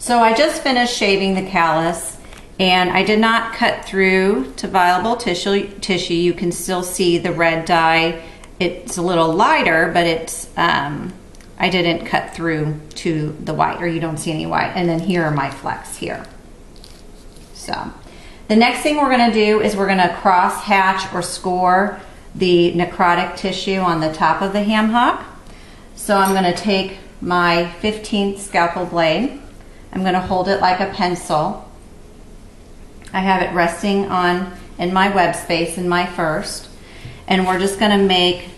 So I just finished shaving the callus, and I did not cut through to viable tissue. You can still see the red dye. It's a little lighter, but it's I didn't cut through to the white, or you don't see any white. And then here are my flecks here. So the next thing we're gonna do is we're gonna cross hatch or score the necrotic tissue on the top of the ham hock. So I'm gonna take my 15th scalpel blade. I'm gonna hold it like a pencil. I have it resting in my web space in my first. And we're just gonna make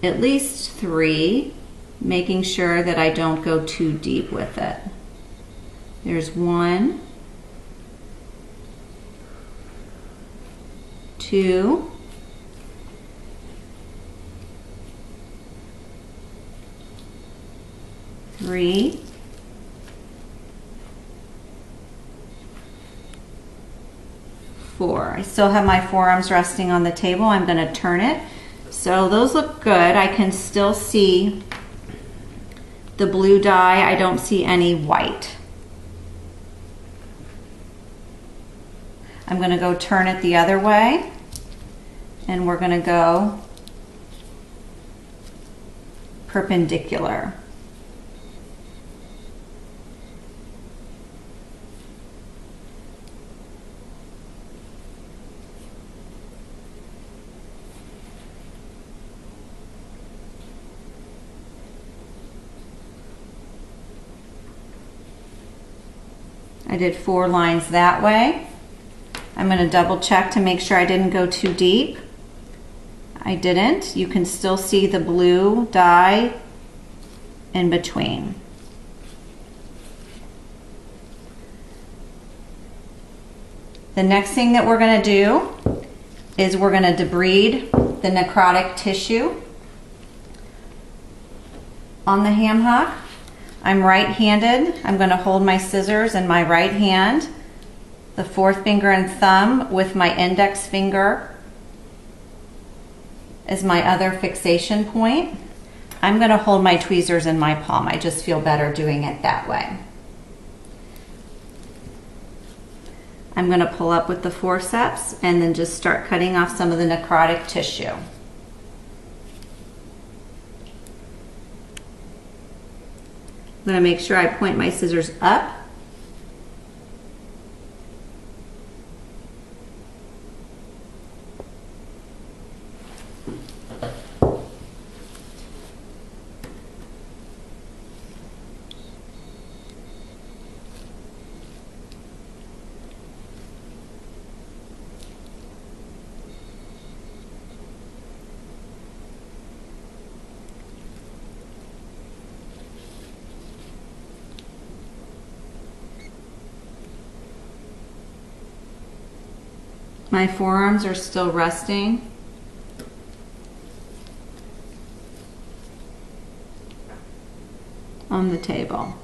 at least 3, making sure that I don't go too deep with it. There's 1, 2, 3, 4. I still have my forearms resting on the table. I'm going to turn it. So those look good. I can still see the blue dye. I don't see any white. I'm going to go turn it the other way, and we're going to go perpendicular. I did 4 lines that way. I'm going to double check to make sure I didn't go too deep. I didn't. You can still see the blue dye in between. The next thing that we're going to do is we're going to debride the necrotic tissue on the ham hock. I'm right-handed. I'm going to hold my scissors in my right hand, the 4th finger and thumb with my index finger as my other fixation point. I'm going to hold my tweezers in my palm. I just feel better doing it that way. I'm going to pull up with the forceps and then just start cutting off some of the necrotic tissue. I'm going to make sure I point my scissors up. My forearms are still resting. On the table.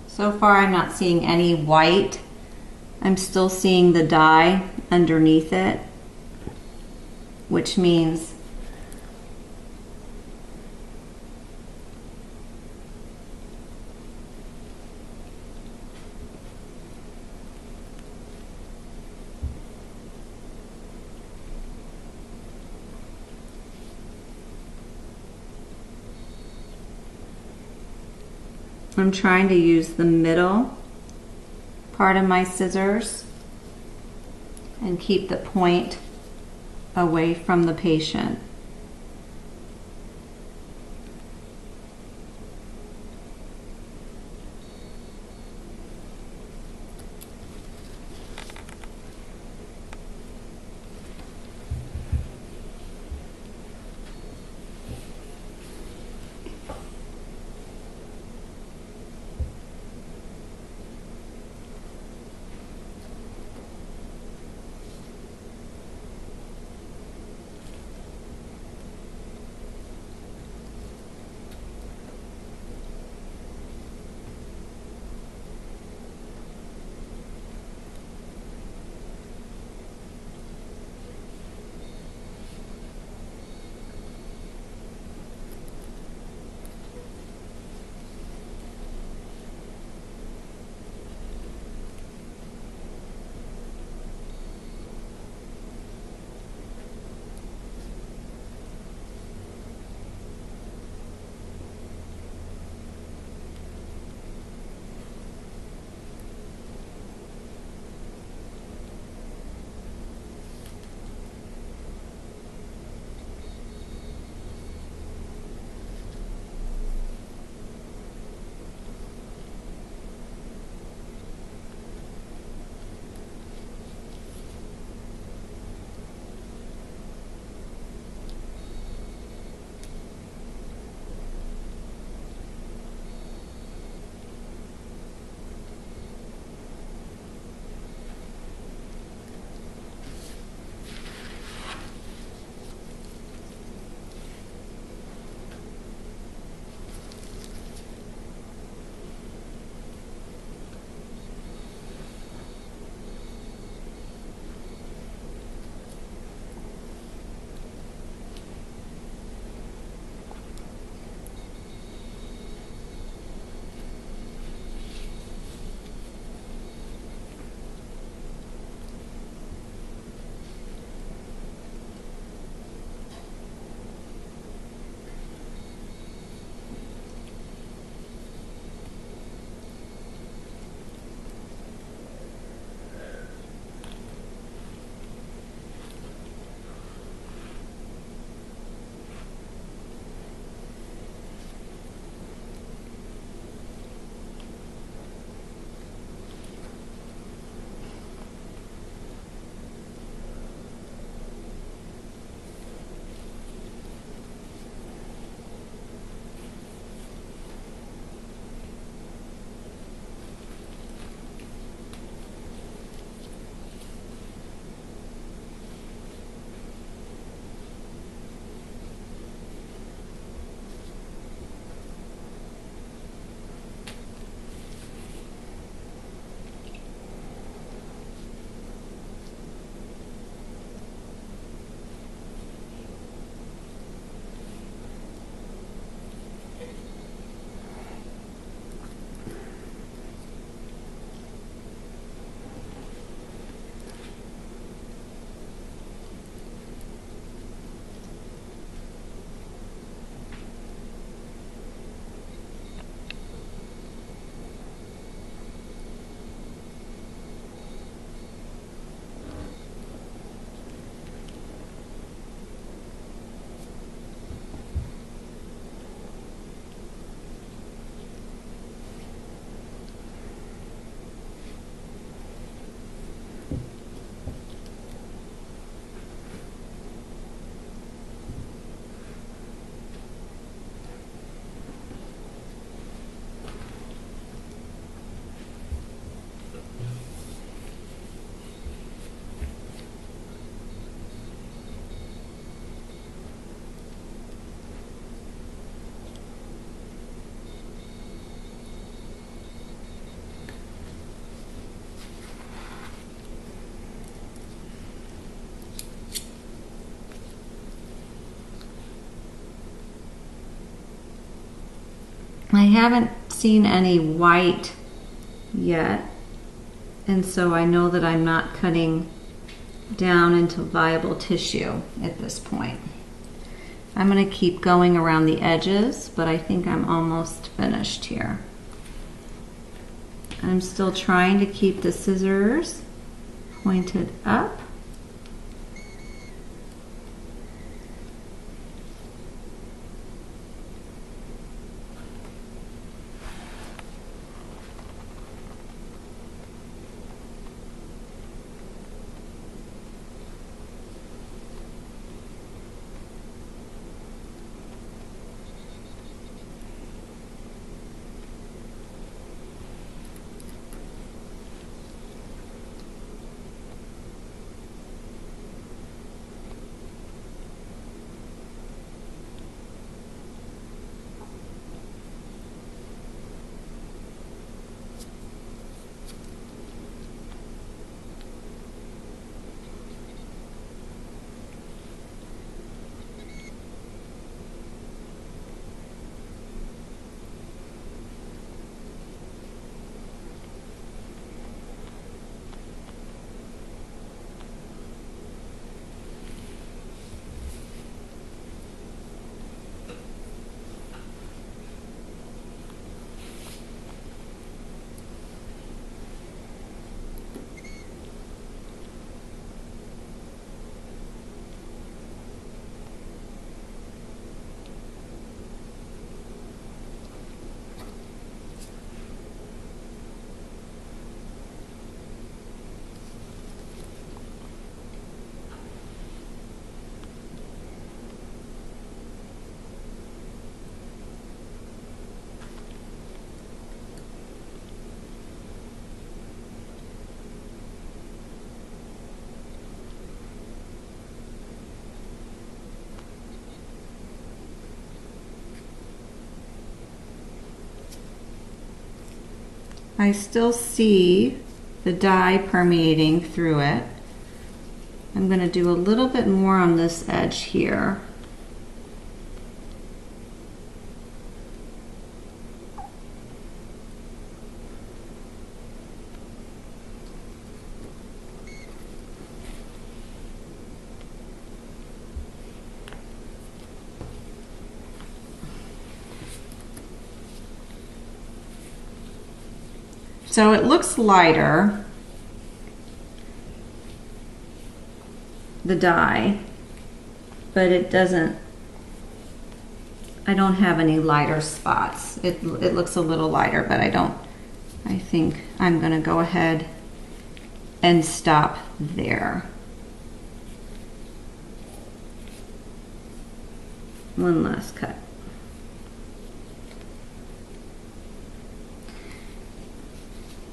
So far I'm not seeing any white. I'm still seeing the dye underneath it, which means I'm trying to use the middle part of my scissors and keep the point away from the patient. I haven't seen any white yet, and so I know that I'm not cutting down into viable tissue at this point. I'm going to keep going around the edges, but I think I'm almost finished here. I'm still trying to keep the scissors pointed up. I still see the dye permeating through it. I'm going to do a little bit more on this edge here. So it looks lighter, the dye, but it doesn't, I don't have any lighter spots. It looks a little lighter, but I think I'm gonna go ahead and stop there. One last cut.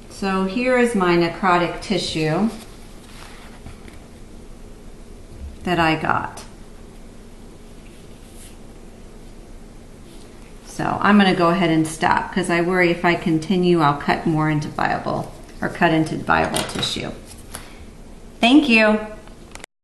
So here is my necrotic tissue that I got. So I'm going to go ahead and stop because I worry if I continue I'll cut more into viable tissue. Thank you.